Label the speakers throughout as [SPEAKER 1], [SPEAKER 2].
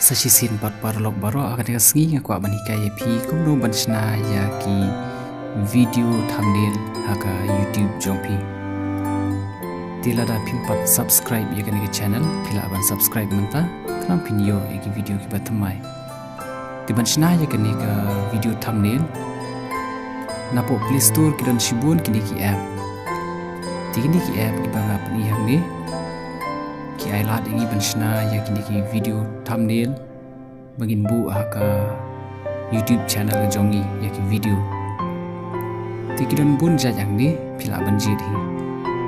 [SPEAKER 1] Sasisin parlok baro akan sengi ngaku ban hikaya pi kumno bansna ya ki video thumbnail haka YouTube jompi tilada pimpat subscribe ya kan channel pila ban subscribe menta kenam pinyo ya video ki batamai di bansna ya kan video thumbnail napo Play Store kidan shibun kini ki app tigini ki app ki banga pani yang ni ki ai lat ingi bansna ya kini ki video thumbnail bagin bu haka YouTube channel jongi ya ki video tikidan bun jajang ni pila banjir hi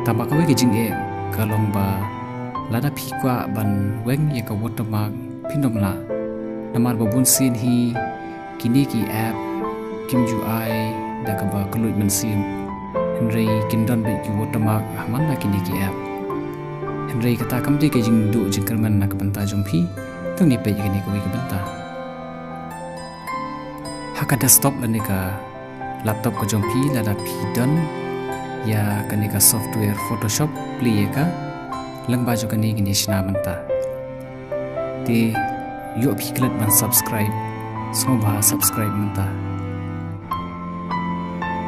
[SPEAKER 1] tamba kawe ki jing e kalong ba lada phikwa ban weng ya ka watermark pinomla namar ba bun sin hi kini ki app kimju ai da ka ba kluit man sim henry kindon be ki watermark haman na kini ki app Henry kata kamti ke jing du jing kerman nak benta jumpi tung ni pe jing ni ko ke benta haka desktop lani ka laptop ko jumpi lada pidon ya kani ka software Photoshop play ka lang baju kani gini shna benta ti yo piklat ban subscribe semua subscribe benta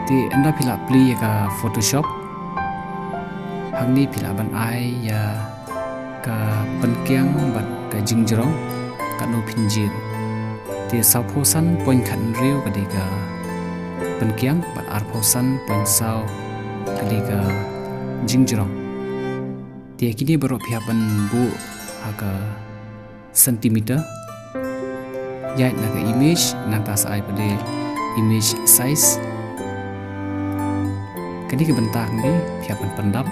[SPEAKER 1] ti anda pila play ka Photoshop hangni pila ban ai ya ka penkiang bat ka jingjrong ka no pinjin ti saphosan point khan reu ka de ka penkiang bat arphosan point sau ka de ka jingjrong ti kini baro phia ban bu haka centimeter ya na ka image nang tas ai pade image size kini ke bentang ni phia ban pendap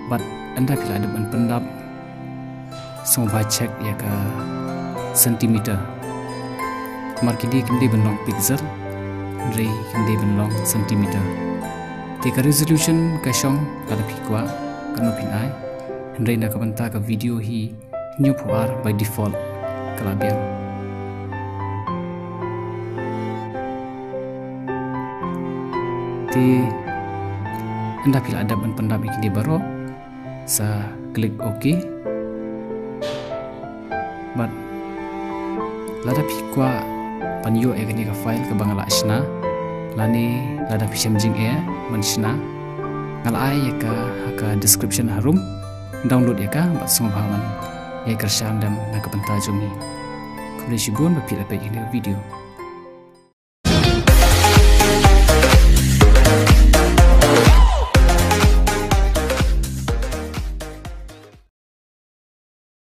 [SPEAKER 1] but anda pila ada ban pendap semua cek ya ka sentimeter markidi kindi benong pixel re kindi benong sentimeter teka resolution ka shong kada pikwa kanu pinai re na ka banta ka video hi new puar by default kalabiang ti anda pila ada ban pendap kindi baro sa klik OK but lada pikwa panyo e gani ka file ka bangala asna lani lada pisham jing e manshna ngala ai ka haka description harum download ya ka bat semua bahaman ya kersham dam na ka panta jumi kuli shibun ba pila pe video